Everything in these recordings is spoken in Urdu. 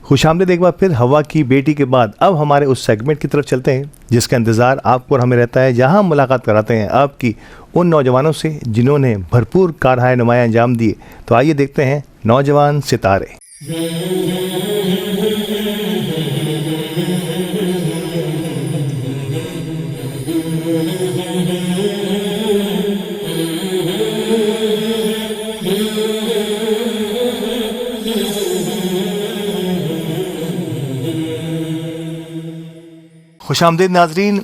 خوش آمدید ایک بار پھر ہوا کی بیٹی کے بعد اب ہمارے اس سیگمنٹ کی طرف چلتے ہیں جس کا انتظار آپ کو اور ہمیں رہتا ہے، جہاں ہم ملاقات کراتے ہیں آپ کی ان نوجوانوں سے جنہوں نے بھرپور کارہائے نمایاں انجام دیے۔ تو آئیے دیکھتے ہیں نوجوان ستارے۔ خوش آمدید ناظرین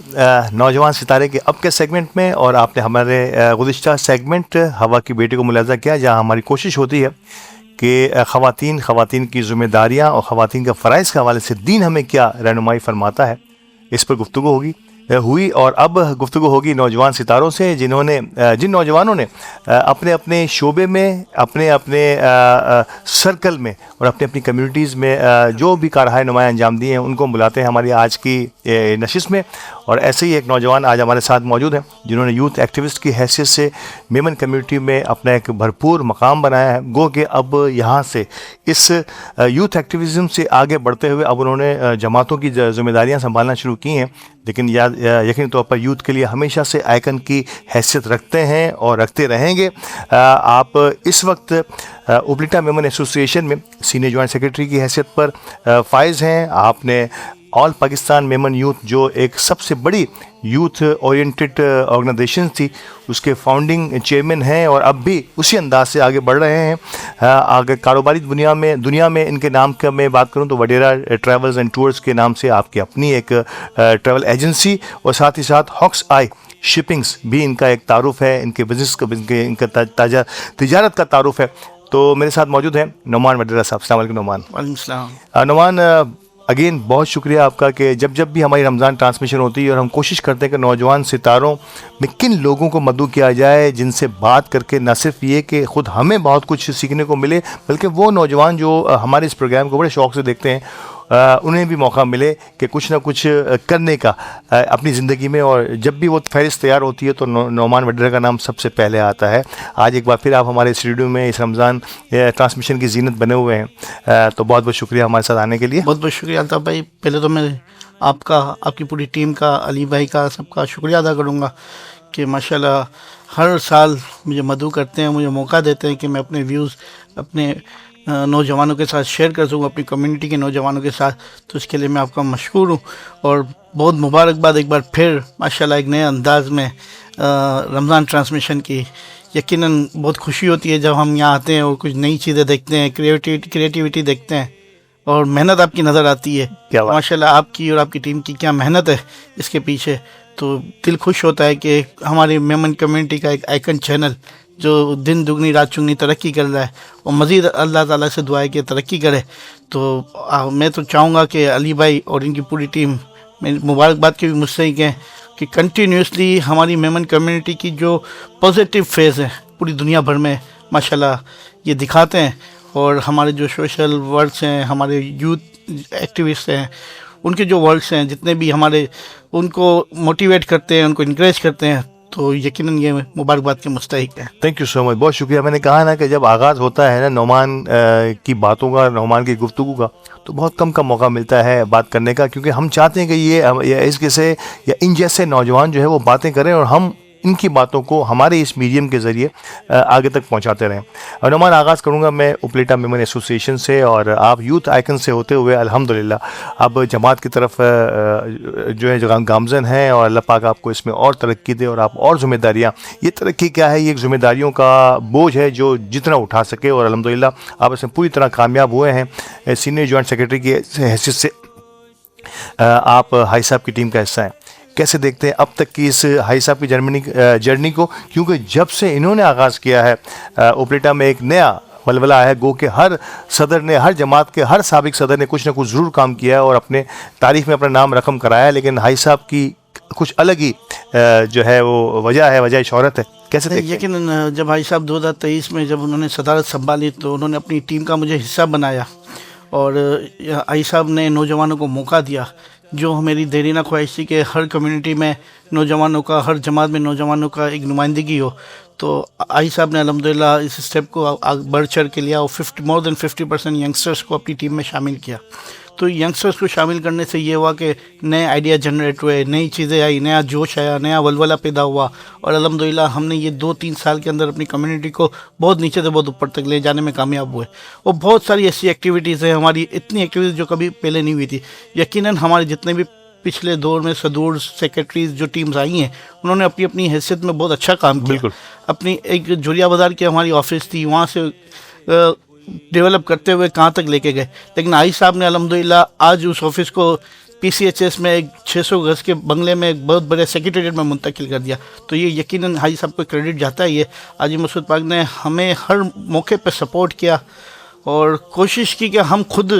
نوجوان ستارے کے اب کے سیگمنٹ میں، اور آپ نے ہمارے گزشتہ سیگمنٹ ہوا کی بیٹی کو ملاحظہ کیا، جہاں ہماری کوشش ہوتی ہے کہ خواتین کی ذمہ داریاں اور خواتین کے فرائض کے حوالے سے دین ہمیں کیا رہنمائی فرماتا ہے، اس پر گفتگو ہوئی اور اب گفتگو ہوگی نوجوان ستاروں سے جن نوجوانوں نے اپنے اپنے شعبے میں، اپنے سرکل میں اور اپنی کمیونٹیز میں جو بھی کارہائے نمایاں انجام دیے ہیں، ان کو بلاتے ہیں ہماری آج کی نشست میں۔ اور ایسے ہی ایک نوجوان آج ہمارے ساتھ موجود ہیں جنہوں نے یوتھ ایکٹیوسٹ کی حیثیت سے میمن کمیونٹی میں اپنا ایک بھرپور مقام بنایا ہے۔ گو کہ اب یہاں سے اس یوتھ ایکٹیویزم سے آگے بڑھتے ہوئے اب انہوں نے جماعتوں کی ذمہ داریاں سنبھالنا شروع کی ہیں، لیکن یقینی طور پر یوتھ کے لیے ہمیشہ سے آئیکن کی حیثیت رکھتے ہیں اور رکھتے رہیں گے۔ آپ اس وقت اوبلیٹا میمن ایسوسی ایشن میں سینئر جوائنٹ سیکرٹری کی حیثیت پر فائز ہیں۔ آپ نے آل پاکستان میمن یوتھ، جو ایک سب سے بڑی یوتھ اورینٹڈ آرگنائزیشن تھی، اس کے فاؤنڈنگ چیئرمین ہیں اور اب بھی اسی انداز سے آگے بڑھ رہے ہیں۔ آگے کاروباری دنیا میں ان کے نام کا میں بات کروں تو وڈیرا ٹریولز اینڈ ٹورز کے نام سے آپ کی اپنی ایک ٹریول ایجنسی، اور ساتھ ہی ساتھ ہاکس آئی شپنگز بھی ان کا ایک تعارف ہے، ان کے بزنس کا، ان کا تجارت کا تعارف ہے۔ تو میرے ساتھ موجود ہیں نعمان وڈیرا صاحب۔ السلام علیکم نعمان۔ وعلیکم السلام۔ نعمان، اگین بہت شکریہ آپ کا کہ جب بھی ہماری رمضان ٹرانسمیشن ہوتی ہے اور ہم کوشش کرتے ہیں کہ نوجوان ستاروں میں کن لوگوں کو مدعو کیا جائے جن سے بات کر کے نہ صرف یہ کہ خود ہمیں بہت کچھ سیکھنے کو ملے، بلکہ وہ نوجوان جو ہمارے اس پروگرام کو بڑے شوق سے دیکھتے ہیں انہیں بھی موقع ملے کہ کچھ نہ کچھ کرنے کا اپنی زندگی میں۔ اور جب بھی وہ فہرست تیار ہوتی ہے تو نعمان وڈیرا کا نام سب سے پہلے آتا ہے۔ آج ایک بار پھر آپ ہمارے اسٹوڈیو میں اس رمضان ٹرانسمیشن کی زینت بنے ہوئے ہیں، تو بہت بہت شکریہ ہمارے ساتھ آنے کے لیے۔ بہت بہت شکریہ الطاف بھائی۔ پہلے تو میں آپ کی پوری ٹیم کا، علی بھائی کا، سب کا شکریہ ادا کروں گا کہ ماشاءاللہ ہر سال مجھے مدعو کرتے ہیں، مجھے موقع دیتے ہیں کہ میں اپنے ویوز اپنے نوجوانوں کے ساتھ شیئر کر سکوں، اپنی کمیونٹی کے نوجوانوں کے ساتھ۔ تو اس کے لیے میں آپ کا مشکور ہوں، اور بہت مبارکباد ایک بار پھر ماشاءاللہ ایک نئے انداز میں رمضان ٹرانسمیشن کی۔ یقیناً بہت خوشی ہوتی ہے جب ہم یہاں آتے ہیں اور کچھ نئی چیزیں دیکھتے ہیں، کریٹیوٹی دیکھتے ہیں، اور محنت آپ کی نظر آتی ہے۔ ماشاءاللہ آپ کی اور آپ کی ٹیم کی کیا محنت ہے اس کے پیچھے، تو دل خوش ہوتا ہے کہ ہماری میمن کمیونٹی کا ایک آئیکن چینل جو دن دگنی رات چگنی ترقی کر رہا ہے، اور مزید اللہ تعالیٰ سے دعا ہے کہ ترقی کرے۔ تو میں تو چاہوں گا کہ علی بھائی اور ان کی پوری ٹیم مبارکباد کے بھی مستحق ہیں کہ کنٹینیوسلی ہماری میمن کمیونٹی کی جو پازیٹیو فیز ہے پوری دنیا بھر میں ماشاءاللہ یہ دکھاتے ہیں، اور ہمارے جو سوشل ورکس ہیں، ہمارے یوتھ ایکٹیوسٹ ہیں، ان کے جو ورکس ہیں جتنے بھی ہمارے، ان کو موٹیویٹ کرتے ہیں، ان کو انکریج کرتے ہیں، تو یقیناً یہ مبارکباد کے مستحق ہے۔ تھینک یو سو مچ، بہت شکریہ۔ میں نے کہا نا کہ جب آغاز ہوتا ہے نا نعمان کی باتوں کا، نعمان کی گفتگو کا، تو بہت کم موقع ملتا ہے بات کرنے کا، کیونکہ ہم چاہتے ہیں کہ یہ اس جیسے یا ان جیسے نوجوان جو ہے وہ باتیں کریں اور ہم ان کی باتوں کو ہمارے اس میڈیم کے ذریعے آگے تک پہنچاتے رہیں۔ اور نعمان، آغاز کروں گا میں اوبلیٹا میمن ایسوسی ایشن سے، اور آپ یوتھ آئیکن سے ہوتے ہوئے الحمدللہ اب جماعت کی طرف جو ہے گامزن ہیں، اور اللہ پاک آپ کو اس میں اور ترقی دے اور آپ اور ذمہ داریاں، یہ ترقی کیا ہے، یہ ایک ذمہ داریوں کا بوجھ ہے جو جتنا اٹھا سکے، اور الحمدللہ آپ اس میں پوری طرح کامیاب ہوئے ہیں۔ سینئر جوائنٹ سیکرٹری کی حیثیت سے آپ ہائی صاحب کی ٹیم کا حصہ ہیں۔ کیسے دیکھتے ہیں اب تک کی اس ہائی صاحب کی جرنی کو، کیونکہ جب سے انہوں نے آغاز کیا ہے اوبلیٹا میں ایک نیا ولولہ ہے، گو کہ ہر صدر نے، ہر جماعت کے ہر سابق صدر نے کچھ نہ کچھ ضرور کام کیا ہے اور اپنے تاریخ میں اپنا نام رقم کرایا ہے، لیکن ہائی صاحب کی کچھ الگ ہی جو ہے وہ وجہ شہرت ہے۔ کیسے دیکھتے ہیں؟ یقیناً جب بھائی صاحب 2023 میں جب انہوں نے صدارت سنبھالی تو انہوں نے اپنی ٹیم کا مجھے حصہ بنایا، اور آئی صاحب نے نوجوانوں کو موقع دیا جو میری دیرینہ خواہش تھی کہ ہر کمیونٹی میں نوجوانوں کا، ہر جماعت میں نوجوانوں کا ایک نمائندگی ہو. تو آئی صاحب نے الحمدللہ اس اسٹیپ کو بڑھ چڑھ کے لیا اور مور دین 50% ینگسٹرس کو اپنی ٹیم میں شامل کیا. تو ینگسٹرس کو شامل کرنے سے یہ ہوا کہ نئے آئیڈیا جنریٹ ہوئے، نئی چیزیں آئی، نیا جوش آیا، نیا ولولہ پیدا ہوا. اور الحمدللہ ہم نے یہ 2-3 سال کے اندر اپنی کمیونٹی کو بہت نیچے سے بہت اوپر تک لے جانے میں کامیاب ہوئے. اور بہت ساری ایسی ایکٹیویٹیز ہیں ہماری، اتنی ایکٹیویٹیز جو کبھی پہلے نہیں ہوئی تھی. یقیناً ہمارے جتنے بھی پچھلے دور میں صدور سیکرٹریز جو ٹیمز آئی ہیں انہوں نے اپنی اپنی حیثیت میں بہت اچھا کام کیا. بالکل. اپنی ایک جوریا بازار کی ہماری آفس تھی، وہاں سے ڈیولپ کرتے ہوئے کہاں تک لے کے گئے. لیکن آئی صاحب نے الحمدللہ آج اس آفس کو PCHS میں ایک 600 گز کے بنگلے میں ایک بہت بڑے سیکریٹریٹ میں منتقل کر دیا. تو یہ یقیناً حاجی صاحب کو کریڈٹ جاتا ہے. یہ حاجی مسعود پاک نے ہمیں ہر موقع پہ سپورٹ کیا اور کوشش کی کہ ہم خود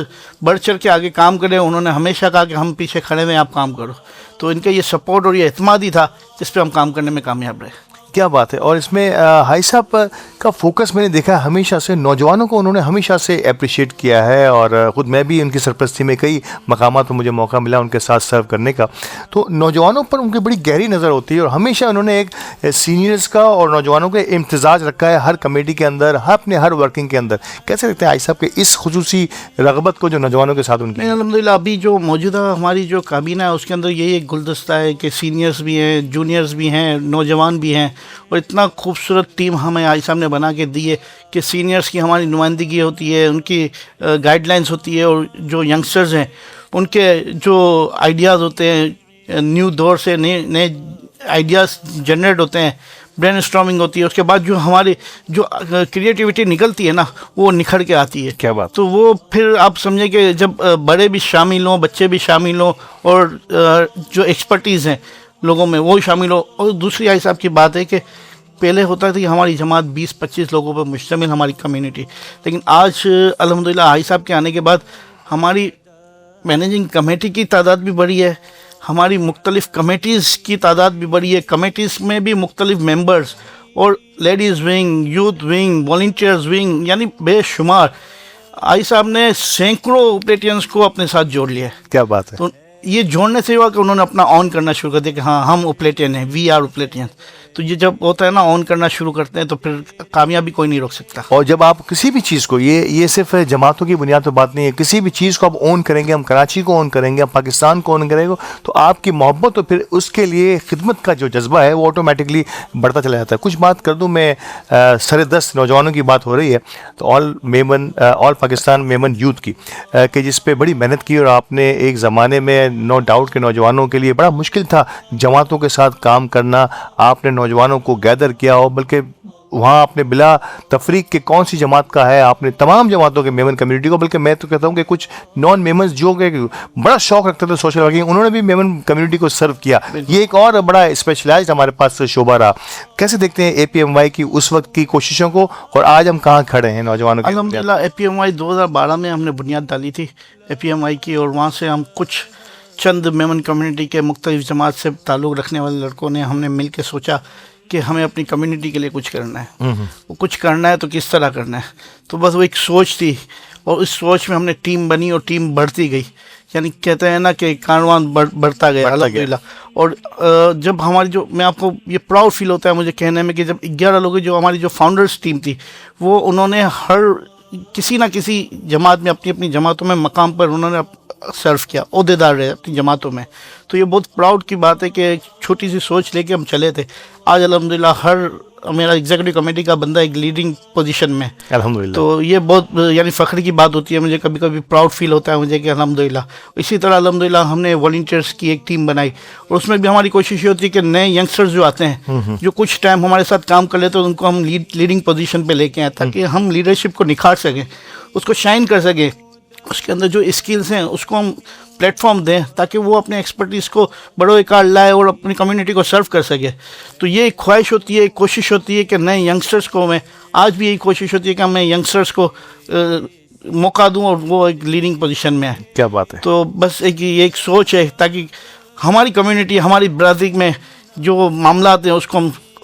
بڑھ چڑھ کے آگے کام کریں. انہوں نے ہمیشہ کہا کہ ہم پیچھے کھڑے ہوئے آپ کام کرو. تو ان کا یہ سپورٹ اور یہ اعتماد ہی تھا جس پہ ہم کام کرنے میں کامیاب رہے. کیا بات ہے. اور اس میں حاجی صاحب کا فوکس میں نے دیکھا ہمیشہ سے نوجوانوں کو انہوں نے ہمیشہ سے اپریشیٹ کیا ہے. اور خود میں بھی ان کی سرپرستی میں کئی مقامات پر مجھے موقع ملا ان کے ساتھ سرو کرنے کا. تو نوجوانوں پر ان کی بڑی گہری نظر ہوتی ہے اور ہمیشہ انہوں نے ایک سینئرز کا اور نوجوانوں کا امتزاج رکھا ہے ہر کمیٹی کے اندر، اپنے ہر ورکنگ کے اندر. کیسے لگتا ہے حاجی صاحب کے اس خصوصی رغبت کو جو نوجوانوں کے ساتھ ان کی؟ الحمدللہ ابھی جو موجودہ ہماری جو کابینہ ہے اس کے اندر یہی ایک گلدستہ ہے کہ سینئرز بھی ہیں، جونیئرز بھی ہیں، نوجوان بھی ہیں. اور اتنا خوبصورت ٹیم ہمیں آئی صاحب نے بنا کے دی ہے کہ سینئرز کی ہماری نمائندگی ہوتی ہے، ان کی گائیڈ لائنز ہوتی ہے، اور جو ینگسٹرز ہیں ان کے جو آئیڈیاز ہوتے ہیں نیو دور سے نئے آئیڈیاز جنریٹ ہوتے ہیں، برین اسٹارمنگ ہوتی ہے. اس کے بعد جو ہماری جو کریٹیوٹی نکلتی ہے نا وہ نکھر کے آتی ہے. کیا بات. تو وہ پھر آپ سمجھیں کہ جب بڑے بھی شامل ہوں، بچے بھی شامل ہوں، اور جو ایکسپرٹیز ہیں لوگوں میں وہ شامل ہو. اور دوسری آئی صاحب کی بات ہے کہ پہلے ہوتا تھا کہ ہماری جماعت 20-25 لوگوں پر مشتمل ہماری کمیونٹی، لیکن آج الحمدللہ آئی صاحب کے آنے کے بعد ہماری مینیجنگ کمیٹی کی تعداد بھی بڑھی ہے، ہماری مختلف کمیٹیز کی تعداد بھی بڑھی ہے. کمیٹیز میں بھی مختلف ممبرز اور ladies wing, youth wing, volunteers wing, یعنی بے شمار آئی صاحب نے سینکڑوں اوپلیٹینس کو اپنے ساتھ جوڑ لیا ہے. کیا بات ہے. تو یہ جوڑنے سے ہوا کہ انہوں نے اپنا آن کرنا شروع کر دیا کہ ہاں ہم اوپلیٹین ہیں، وی آر اوپلیٹین. تو یہ جب ہوتا ہے نا آن کرنا شروع کرتے ہیں تو پھر کامیابی کوئی نہیں روک سکتا. اور جب آپ کسی بھی چیز کو یہ صرف جماعتوں کی بنیاد پر بات نہیں ہے، کسی بھی چیز کو آپ اون کریں گے، ہم کراچی کو اون کریں گے، ہم پاکستان کو اون کریں گے، تو آپ کی محبت اور پھر اس کے لیے خدمت کا جو جذبہ ہے وہ آٹومیٹکلی بڑھتا چلا جاتا ہے. کچھ بات کر دوں میں، سر دست نوجوانوں کی بات ہو رہی ہے تو آل پاکستان میمن یوتھ کی کہ جس پہ بڑی محنت کی. اور آپ نے ایک زمانے میں نو ڈاؤٹ کہ نوجوانوں کے لیے بڑا مشکل تھا جماعتوں کے ساتھ کام کرنا. آپ نے نوجوانوں کو گیدر کیا ہو، بلکہ وہاں آپ نے بلا تفریق کہ کون سی جماعت کا ہے آپ نے تمام جماعتوں کے میمن کمیونٹی کو، بلکہ میں تو کہتا ہوں کہ کچھ نان میمنز جو کہ بڑا شوق رکھتے تھے سوشل ورکنگ، انہوں نے بھی میمن کمیونٹی کو سرو کیا. یہ ایک اور بڑا اسپیشلائزڈ ہمارے پاس شعبہ رہا. کیسے دیکھتے ہیں APMY کی اس وقت کی کوششوں کو اور آج ہم کہاں کھڑے ہیں نوجوانوں کے؟ الحمدللہ APMY 2012 میں ہم نے بنیاد ڈالی تھی APMY کی، اور وہاں سے ہم کچھ چند میمن کمیونٹی کے مختلف جماعت سے تعلق رکھنے والے لڑکوں نے ہم نے مل کے سوچا کہ ہمیں اپنی کمیونٹی کے لیے کچھ کرنا ہے. وہ کچھ کرنا ہے تو کس طرح کرنا ہے. تو بس وہ ایک سوچ تھی اور اس سوچ میں ہم نے ٹیم بنی اور ٹیم بڑھتی گئی. یعنی کہتے ہیں نا کہ کاروان بڑھتا گیا الحمدللہ. اور جب ہماری جو میں آپ کو یہ پراؤڈ فیل ہوتا ہے مجھے کہنے میں کہ جب 11 لوگ جو ہماری جو فاؤنڈرز ٹیم تھی وہ انہوں نے ہر کسی نہ کسی جماعت میں اپنی جماعتوں میں مقام پر انہوں نے سرو کیا، عہدے دار رہے اپنی جماعتوں میں. تو یہ بہت پراؤڈ کی بات ہے کہ ایک چھوٹی سی سوچ لے کے ہم چلے تھے. آج الحمدللہ ہر میرا ایگزیکٹو کمیٹی کا بندہ ایک لیڈنگ پوزیشن میں الحمدللہ. تو یہ بہت یعنی فخر کی بات ہوتی ہے مجھے، کبھی کبھی پراؤڈ فیل ہوتا ہے مجھے کہ الحمدللہ. اسی طرح الحمدللہ ہم نے والنٹیئرس کی ایک ٹیم بنائی اور اس میں بھی ہماری کوشش یہ ہوتی ہے کہ نئے ینگسٹرز جو آتے ہیں جو کچھ ٹائم ہمارے ساتھ کام کر لیتے ہیں ان کو ہم لیڈنگ پوزیشن پہ لے کے آئیں تاکہ ہم لیڈرشپ کو نکھار سکیں، اس کو شائن کر سکیں، اس کے اندر جو اسکلز ہیں اس کو ہم پلیٹ فارم دیں تاکہ وہ اپنے ایکسپرٹیز کو بڑوں کار لائے اور اپنی کمیونٹی کو سرو کر سکے. تو یہ ایک خواہش ہوتی ہے، ایک کوشش ہوتی ہے کہ نئے ینگسٹرز کو میں آج بھی یہی کوشش ہوتی ہے کہ میں ینگسٹرز کو موقع دوں اور وہ ایک لیڈنگ پوزیشن میں ہے. کیا بات ہے. تو بس ایک سوچ ہے تاکہ ہماری کمیونٹی، ہماری برادری میں جو معاملات ہیں اس کو ہم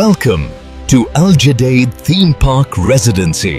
Welcome to Al Jadaid Theme Park Residency.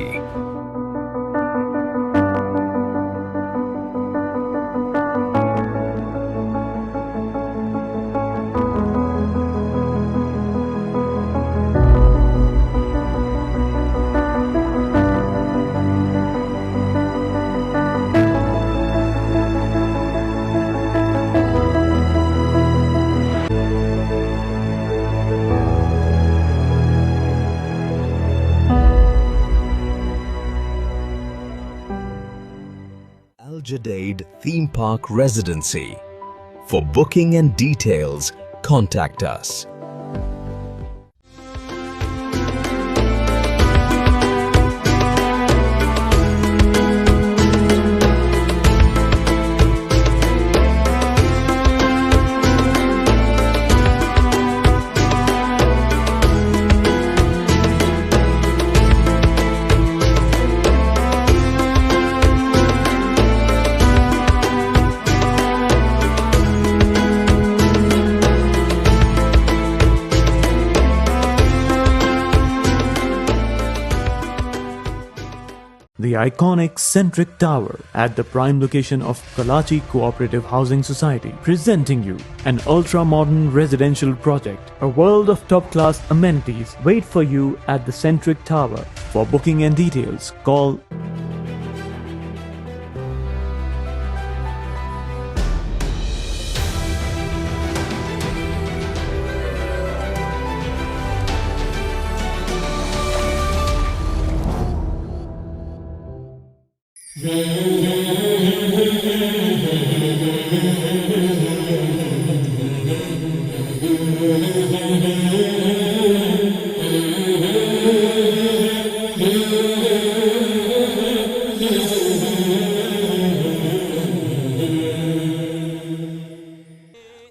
Al Jadaid Theme Park Residency. For booking and details, contact us. The iconic Centric Tower at the prime location of Karachi Cooperative Housing Society, presenting you an ultra-modern residential project, a world of top-class amenities wait for you at the Centric Tower. For booking and details, call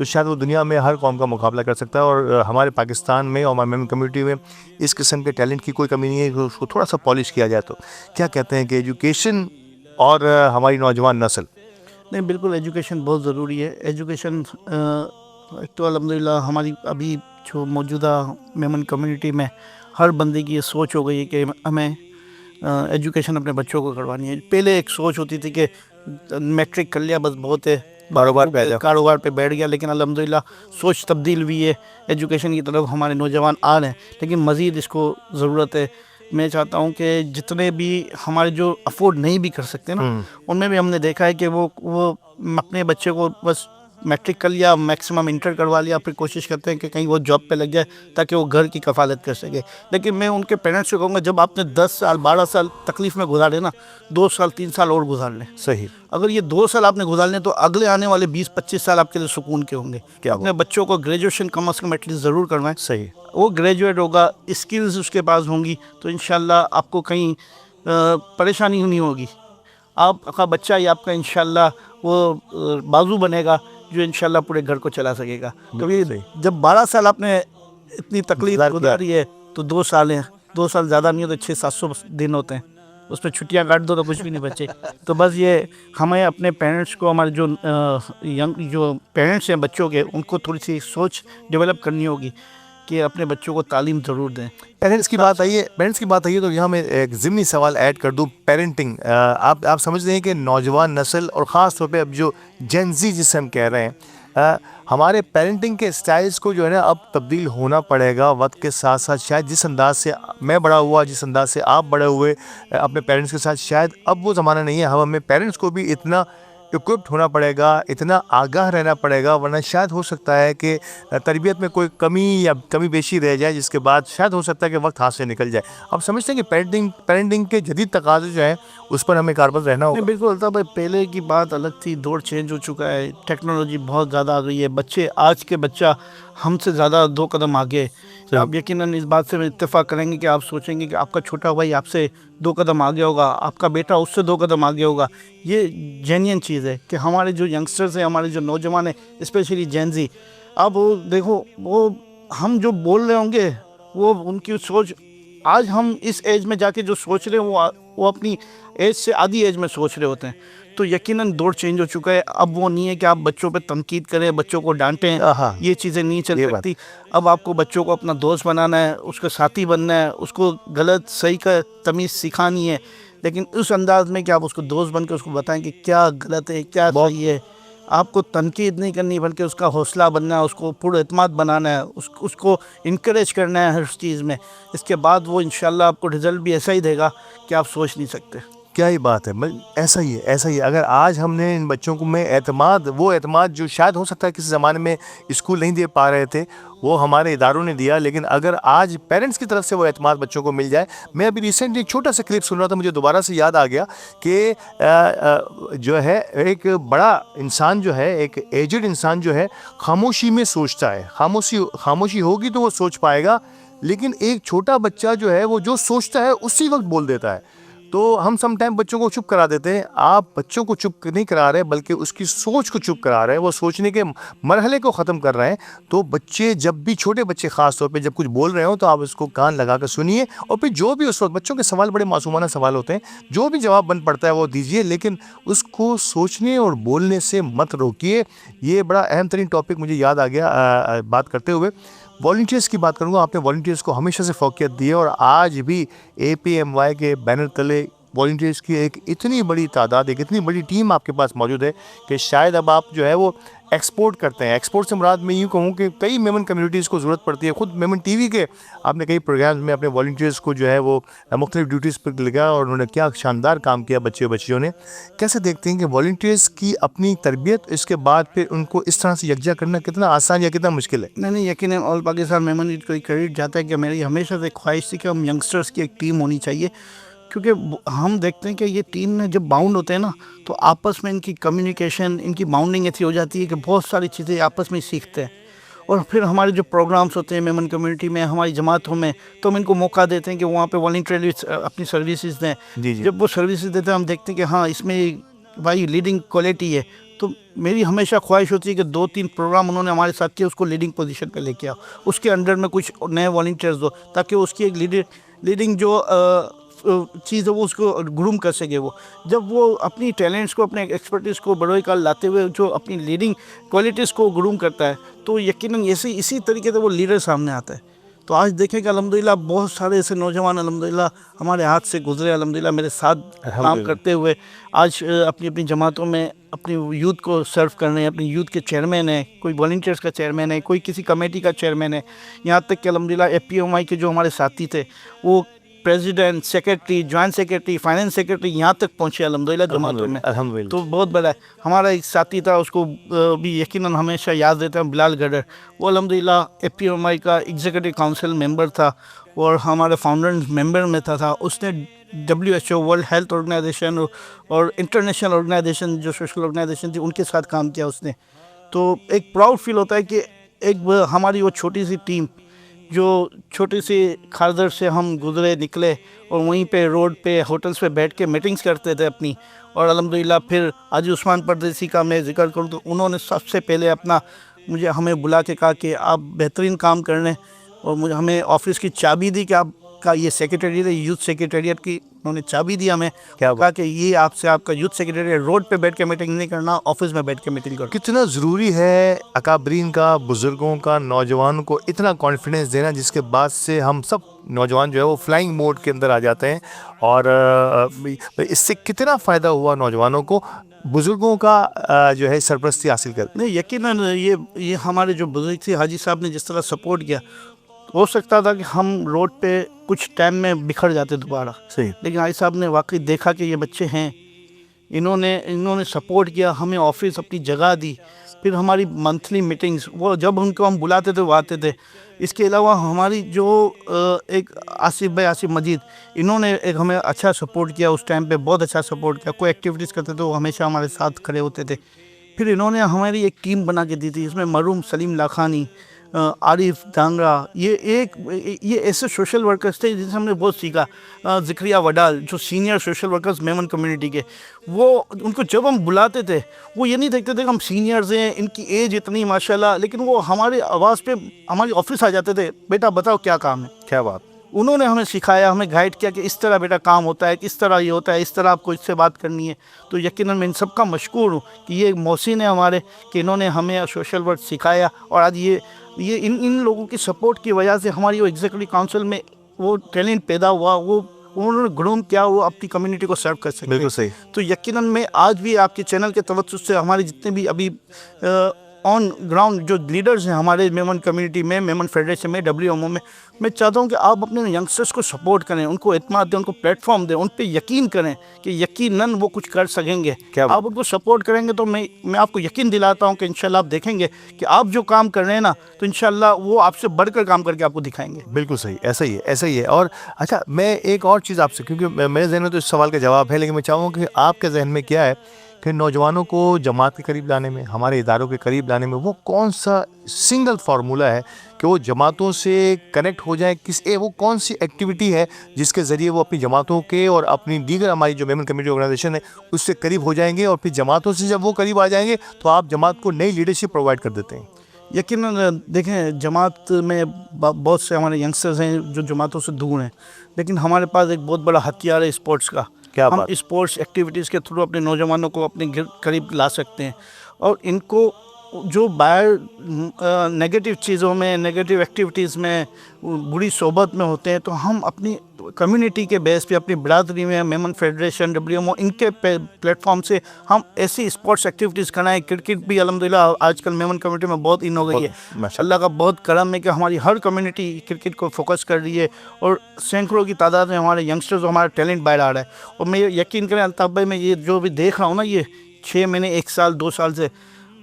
تو شاید وہ دنیا میں ہر قوم کا مقابلہ کر سکتا ہے. اور ہمارے پاکستان میں اور ہماری کمیونٹی میں اس قسم کے ٹیلنٹ کی کوئی کمی نہیں ہے کہ اس کو تھوڑا سا پالش کیا جائے. تو کیا کہتے ہیں کہ ایجوکیشن اور ہماری نوجوان نسل؟ نہیں بالکل ایجوکیشن بہت ضروری ہے. ایجوکیشن تو الحمدللہ ہماری ابھی جو موجودہ میمن کمیونٹی میں ہر بندے کی یہ سوچ ہو گئی ہے کہ ہمیں ایجوکیشن اپنے بچوں کو کروانی ہے. پہلے ایک سوچ ہوتی تھی کہ میٹرک کر لیا بس بہت ہے, کاروبار پہ بیٹھ گیا, لیکن الحمدللہ سوچ تبدیل ہوئی ہے, ایجوکیشن کی طرف ہمارے نوجوان آ رہے ہیں, لیکن مزید اس کو ضرورت ہے. میں چاہتا ہوں کہ جتنے بھی ہمارے جو افورڈ نہیں بھی کر سکتے نا, ان میں بھی ہم نے دیکھا ہے کہ وہ اپنے بچے کو بس میٹرک کر لیا, میکسیمم انٹر کروا لیا, پھر کوشش کرتے ہیں کہ کہیں وہ جاب پہ لگ جائے تاکہ وہ گھر کی کفالت کر سکے. لیکن میں ان کے پیرنٹس سے کہوں گا جب آپ نے 10 سال 12 سال تکلیف میں گزارے نا, 2 سال 3 سال اور گزار لیں. صحیح. اگر یہ 2 سال آپ نے گزار لیں تو اگلے آنے والے 20-25 سال آپ کے لیے سکون کے ہوں گے. اپنے بچوں کو گریجویشن کم از کم ایٹ لیسٹ ضرور کروائیں. صحیح. وہ گریجویٹ ہوگا, اسکلز اس کے پاس ہوں گی, تو انشاءاللہ آپ کو کہیں پریشانی نہیں ہوگی. آپ کا بچہ یا آپ کا انشاءاللہ وہ بازو بنے گا جو انشاءاللہ پورے گھر کو چلا سکے گا. کیونکہ جب 12 سال آپ نے اتنی تکلیف گزاری ہے تو 2 سال ہیں, 2 سال زیادہ نہیں ہوتے, 600-700 دن ہوتے ہیں, اس پہ چھٹیاں کاٹ دو تو کچھ بھی نہیں بچے. تو بس یہ ہمیں اپنے پیرنٹس کو, ہمارے جو پیرنٹس ہیں بچوں کے, ان کو تھوڑی سی سوچ ڈیولپ کرنی ہوگی کہ اپنے بچوں کو تعلیم ضرور دیں. پیرنٹس کی بات آئی ہے تو یہاں میں ایک ضمنی سوال ایڈ کر دوں. پیرنٹنگ, آپ سمجھتے ہیں کہ نوجوان نسل اور خاص طور پہ اب جو جین زی جسے ہم کہہ رہے ہیں, ہمارے پیرنٹنگ کے اسٹائلس کو جو ہے نا اب تبدیل ہونا پڑے گا وقت کے ساتھ ساتھ. شاید جس انداز سے میں بڑا ہوا, جس انداز سے آپ بڑے ہوئے اپنے پیرنٹس کے ساتھ, شاید اب وہ زمانہ نہیں ہے. ہمیں پیرنٹس کو بھی اتنا اکوپڈ ہونا پڑے گا, اتنا آگاہ رہنا پڑے گا, ورنہ شاید ہو سکتا ہے کہ تربیت میں کوئی کمی یا کمی بیشی رہ جائے, جس کے بعد شاید ہو سکتا ہے کہ وقت ہاتھ سے نکل جائے. آپ سمجھتے ہیں کہ پیرنٹنگ کے جدید تقاضے جو ہیں اس پر ہمیں کاربند رہنا ہوگا؟ بالکل ہوتا بھائی, پہلے کی بات الگ تھی, دور چینج ہو چکا ہے, ٹیکنالوجی بہت زیادہ آ گئی ہے. بچے آج کے بچہ ہم سے زیادہ 2 قدم آگے. آپ یقیناً اس بات سے اتفاق کریں گے کہ آپ سوچیں گے کہ آپ کا چھوٹا بھائی آپ سے 2 قدم آگے ہوگا, آپ کا بیٹا اس سے 2 قدم آگے ہوگا. یہ جینین چیز ہے کہ ہمارے جو ینگسٹرز ہیں, ہمارے جو نوجوان ہیں, اسپیشلی جین زی, اب وہ دیکھو, وہ ہم جو بول رہے ہوں گے وہ ان کی سوچ, آج ہم اس ایج میں جا کے جو سوچ رہے ہیں وہ اپنی ایج سے آدھی ایج میں سوچ رہے ہوتے ہیں. تو یقیناً دور چینج ہو چکا ہے. اب وہ نہیں ہے کہ آپ بچوں پہ تنقید کریں, بچوں کو ڈانٹیں, یہ چیزیں نہیں چل سکتی. اب آپ کو بچوں کو اپنا دوست بنانا ہے, اس کا ساتھی بننا ہے, اس کو غلط صحیح کا تمیز سکھانی ہے, لیکن اس انداز میں کہ آپ اس کو دوست بن کے اس کو بتائیں کہ کیا غلط ہے کیا صحیح ہے. آپ کو تنقید نہیں کرنی بلکہ اس کا حوصلہ بننا ہے, اس کو پر اعتماد بنانا ہے, اس کو انکریج کرنا ہے ہر چیز میں. اس کے بعد وہ انشاءاللہ آپ کو رزلٹ بھی ایسا ہی دے گا کہ آپ سوچ نہیں سکتے. کیا ہی بات ہے, ایسا ہی ہے. اگر آج ہم نے ان بچوں کو میں وہ اعتماد جو شاید ہو سکتا ہے کسی زمانے میں اسکول نہیں دے پا رہے تھے, وہ ہمارے اداروں نے دیا, لیکن اگر آج پیرنٹس کی طرف سے وہ اعتماد بچوں کو مل جائے. میں ابھی ریسنٹلی ایک چھوٹا سا کلپ سن رہا تھا, مجھے دوبارہ سے یاد آ گیا کہ جو ہے ایک بڑا انسان جو ہے, ایک ایجڈ انسان جو ہے, خاموشی میں سوچتا ہے. خاموشی ہوگی تو وہ سوچ پائے گا, لیکن ایک چھوٹا بچہ جو ہے وہ جو سوچتا ہے اسی وقت بول دیتا ہے. تو ہم سم ٹائم بچوں کو چپ کرا دیتے ہیں. آپ بچوں کو چپ نہیں کرا رہے بلکہ اس کی سوچ کو چپ کرا رہے ہیں, وہ سوچنے کے مرحلے کو ختم کر رہے ہیں. تو بچے جب بھی, چھوٹے بچے خاص طور پہ جب کچھ بول رہے ہوں تو آپ اس کو کان لگا کر سنیے, اور پھر جو بھی اس وقت بچوں کے سوال بڑے معصومانہ سوال ہوتے ہیں, جو بھی جواب بن پڑتا ہے وہ دیجیے, لیکن اس کو سوچنے اور بولنے سے مت روکیے. یہ بڑا اہم ترین ٹاپک مجھے یاد آ گیا بات کرتے ہوئے. والنٹیئرس کی بات کروں گا. آپ نے والنٹیئرس کو ہمیشہ سے فوقیت دی ہے, اور آج بھی APMY کے بینر تلے والنٹیئرس کی ایک اتنی بڑی تعداد, ایک اتنی بڑی ٹیم آپ کے پاس موجود ہے کہ شاید اب آپ جو ہے وہ ایکسپورٹ کرتے ہیں. ایکسپورٹ سے مراد میں یوں کہوں کہ کئی میمن کمیونٹیز کو ضرورت پڑتی ہے. خود میمن ٹی وی کے آپ نے کئی پروگرامز میں اپنے والنٹیئرس کو جو ہے وہ مختلف ڈیوٹیز پر لگا, اور انہوں نے کیا شاندار کام کیا بچیوں نے. کیسے دیکھتے ہیں کہ والنٹیئرس کی اپنی تربیت, اس کے بعد پھر ان کو اس طرح سے یکجا کرنا کتنا آسان یا کتنا مشکل ہے؟ نہیں یقیناً آل پاکستان میمن کو کریڈٹ جاتا ہے کہ میری ہمیشہ سے خواہش تھی کہ ہم ینگسٹرس کی ایک ٹیم ہونی چاہیے, کیونکہ ہم دیکھتے ہیں کہ یہ ٹیم میں جب باؤنڈ ہوتے ہیں نا تو آپس میں ان کی کمیونیکیشن, ان کی باؤنڈنگ ایسی ہو جاتی ہے کہ بہت ساری چیزیں آپس میں سیکھتے ہیں. اور پھر ہمارے جو پروگرامس ہوتے ہیں میمن کمیونٹی میں, ہماری جماعتوں میں, تو ہم ان کو موقع دیتے ہیں کہ وہاں پہ والنٹریلی اپنی سروسز دیں. جب وہ سروسز دیتے ہیں ہم دیکھتے ہیں کہ ہاں اس میں بھائی لیڈنگ کوالٹی ہے, تو میری ہمیشہ خواہش ہوتی ہے کہ 2-3 پروگرام انہوں نے ہمارے ساتھ کیا، اس کو لیڈنگ پوزیشن پہ لے کے آؤ، اس کے انڈر میں کچھ نئے والنٹیئرز دو تاکہ اس کی ایک لیڈنگ جو چیز ہے وہ اس کو گروم کر سکے. وہ جب وہ اپنی ٹیلنٹس کو، اپنے ایکسپرٹیز کو بروئے کار لاتے ہوئے جو اپنی لیڈنگ کوالٹیز کو گروم کرتا ہے تو یقیناً اسی طریقے سے وہ لیڈر سامنے آتا ہے. تو آج دیکھیں کہ الحمدللہ بہت سارے ایسے نوجوان الحمدللہ ہمارے ہاتھ سے گزرے، الحمدللہ میرے ساتھ کام کرتے ہوئے آج اپنی جماعتوں میں اپنی یوتھ کو سرو کر رہے ہیں، اپنی یوتھ کے چیئرمین ہیں، کوئی والنٹیئرس کا چیئرمین ہے، کوئی کسی کمیٹی کا چیئرمین ہے. یہاں تک کہ الحمدللہ FPMI کے جو ہمارے ساتھی تھے وہ president, secretary, joint secretary, finance secretary یہاں تک پہنچے الحمدللہ جماعتوں میں. تو بہت بڑا ہے. ہمارا ایک ساتھی تھا، اس کو بھی یقیناً ہمیشہ یاد دیتے ہیں، بلال گڈر. وہ الحمدللہ FPMI کا ایگزیکٹو کونسل ممبر تھا اور ہمارے فاؤنڈر ممبر میں تھا. اس نے WHO ورلڈ ہیلتھ آرگنائزیشن اور انٹرنیشنل آرگنائزیشن جو سوشل آرگنائزیشن تھی ان کے ساتھ کام کیا اس نے. تو ایک پراؤڈ فیل ہوتا ہے کہ ایک ہماری وہ چھوٹی سی ٹیم جو چھوٹی سی کھاردر سے ہم گزرے نکلے اور وہیں پہ روڈ پہ ہوٹلس پہ بیٹھ کے میٹنگز کرتے تھے اپنی. اور الحمدللہ پھر حاجی عثمان پردیسی کا میں ذکر کروں تو انہوں نے سب سے پہلے ہمیں بلا کے کہا کہ آپ بہترین کام کر رہے ہیں اور ہمیں آفس کی چابی دی کہ آپ کا یہ سیکریٹریٹ ہے، یوتھ سیکریٹریٹ کی انہوں نے چابی دی ہمیں. کہا کہ یہ آپ کا یوتھ سیکریٹریٹ روڈ پہ بیٹھ کے میٹنگ نہیں کرنا، آفس میں بیٹھ کے میٹنگ کرنا. کتنا ضروری ہے اکابرین کا، بزرگوں کا، نوجوانوں کو اتنا کانفیڈنس دینا جس کے بعد سے ہم سب نوجوان جو ہے وہ فلائنگ موڈ کے اندر آ جاتے ہیں. اور اس سے کتنا فائدہ ہوا نوجوانوں کو بزرگوں کا جو ہے سرپرستی حاصل کر. نہیں یقیناً یہ ہمارے جو بزرگ تھے حاجی صاحب نے جس طرح سپورٹ کیا، ہو سکتا تھا کہ ہم روڈ پہ کچھ ٹائم میں بکھر جاتے دوبارہ. صحیح. لیکن حاجی صاحب نے واقعی دیکھا کہ یہ بچے ہیں، انہوں نے سپورٹ کیا، ہمیں آفس اپنی جگہ دی. پھر ہماری منتھلی میٹنگز وہ جب ان کو ہم بلاتے تھے وہ آتے تھے. اس کے علاوہ ہماری جو ایک آصف مجید، انہوں نے ایک ہمیں اچھا سپورٹ کیا اس ٹائم پہ، بہت اچھا سپورٹ کیا. کوئی ایکٹیویٹیز کرتے تھے وہ ہمیشہ ہمارے ساتھ کھڑے ہوتے تھے. پھر انہوں نے ہماری ایک ٹیم بنا کے دی تھی، اس میں مرحوم سلیم لاکھانی، عارف دانگرا، یہ ایسے سوشل ورکرز تھے جن سے ہم نے بہت سیکھا. ذکریہ وڈال جو senior social workers Memon community کے، وہ ان کو جب ہم بلاتے تھے وہ یہ نہیں دیکھتے تھے کہ ہم سینئرز ہیں، ان کی ایج اتنی ماشاءاللہ، لیکن وہ ہماری آواز پہ ہماری آفس آ جاتے تھے، بیٹا بتاؤ کیا کام ہے. کیا بات. انہوں نے ہمیں سکھایا، ہمیں گائیڈ کیا کہ اس طرح بیٹا کام ہوتا ہے، کس طرح یہ ہوتا ہے، اس طرح آپ کو اس سے بات کرنی ہے. تو یقیناً میں ان سب کا مشکور ہوں کہ یہ محسن ہے ہمارے کہ انہوں نے ہمیں سوشل ورک سکھایا. اور آج یہ ان لوگوں کی سپورٹ کی وجہ سے ہماری وہ ایگزیکٹو کونسل میں وہ ٹیلنٹ پیدا ہوا، وہ انہوں نے گروم کیا، وہ اپنی کمیونٹی کو سرو کر سکتے. بالکل صحیح. تو یقیناً میں آج بھی آپ کے چینل کے توسط سے ہمارے جتنے بھی ابھی آن گراؤنڈ جو لیڈرز ہیں ہمارے میمن کمیونٹی میں، میمن فیڈریشن میں، WMO میں چاہتا ہوں کہ آپ اپنے ینگسٹرز کو سپورٹ کریں، ان کو اعتماد دیں، ان کو پلیٹ فارم دیں، ان پہ یقین کریں کہ یقیناً وہ کچھ کر سکیں گے. آپ ان کو سپورٹ کریں گے تو میں آپ کو یقین دلاتا ہوں کہ انشاءاللہ آپ دیکھیں گے کہ آپ جو کام کر رہے ہیں نا تو انشاءاللہ وہ آپ سے بڑھ کر کام کر کے آپ کو دکھائیں گے. بالکل صحیح. ایسا ہی ہے. اور اچھا میں ایک اور چیز آپ سے، کیونکہ میرے ذہن میں تو اس سوال کا جواب ہے لیکن میں چاہوں کہ آپ کے ذہن میں کیا ہے کہ نوجوانوں کو جماعت کے قریب لانے میں، ہمارے اداروں کے قریب لانے میں وہ کون سا سنگل فارمولہ ہے کہ وہ جماعتوں سے کنیکٹ ہو جائیں؟ وہ کون سی ایکٹیویٹی ہے جس کے ذریعے وہ اپنی جماعتوں کے اور اپنی دیگر ہماری جو میمن کمیونٹی آرگنائزیشن ہے اس سے قریب ہو جائیں گے، اور پھر جماعتوں سے جب وہ قریب آ جائیں گے تو آپ جماعت کو نئی لیڈرشپ پرووائڈ کر دیتے ہیں؟ یقیناً دیکھیں جماعت میں بہت سے ہمارے ینگسٹرز ہیں جو جماعتوں سے دور ہیں، لیکن ہمارے پاس ایک بہت بڑا ہتھیار ہے اسپورٹس کا. ہم اسپورٹس ایکٹیویٹیز کے تھرو اپنے نوجوانوں کو اپنے قریب لا سکتے ہیں. اور ان کو جو باہر نگیٹو چیزوں میں، نگیٹو ایکٹیویٹیز میں، بری صحبت میں ہوتے ہیں، تو ہم اپنی کمیونٹی کے بیس پہ، اپنی برادری میں، میمن فیڈریشن، WMO، ان کے پلیٹ فارم سے ہم ایسی اسپورٹس ایکٹیویٹیز کرائیں. کرکٹ بھی الحمدللہ آج کل میمن کمیونٹی میں بہت ان ہو گئی ہے. اللہ کا بہت کرم ہے کہ ہماری ہر کمیونٹی کرکٹ کو فوکس کر رہی ہے اور سینکڑوں کی تعداد میں ہمارے ینگسٹرز ہمارا ٹیلنٹ باہر آ رہا ہے. اور میں یقین کریں الطاف بھائی، میں یہ جو بھی دیکھ رہا ہوں نا، یہ 6 مہینے، 1 سال، 2 سال سے،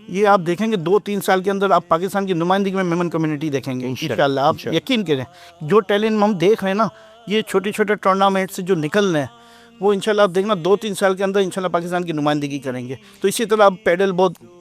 یہ آپ دیکھیں گے 2-3 سال کے اندر آپ پاکستان کی نمائندگی میں میمن کمیونٹی دیکھیں گے انشاءاللہ. آپ یقین کریں جو ٹیلنٹ ہم دیکھ رہے ہیں نا، یہ چھوٹے ٹورنامنٹ سے جو نکل رہے ہیں وہ انشاءاللہ آپ دیکھنا 2-3 سال کے اندر انشاءاللہ پاکستان کی نمائندگی کریں گے. تو اسی طرح اب پیڈل بہت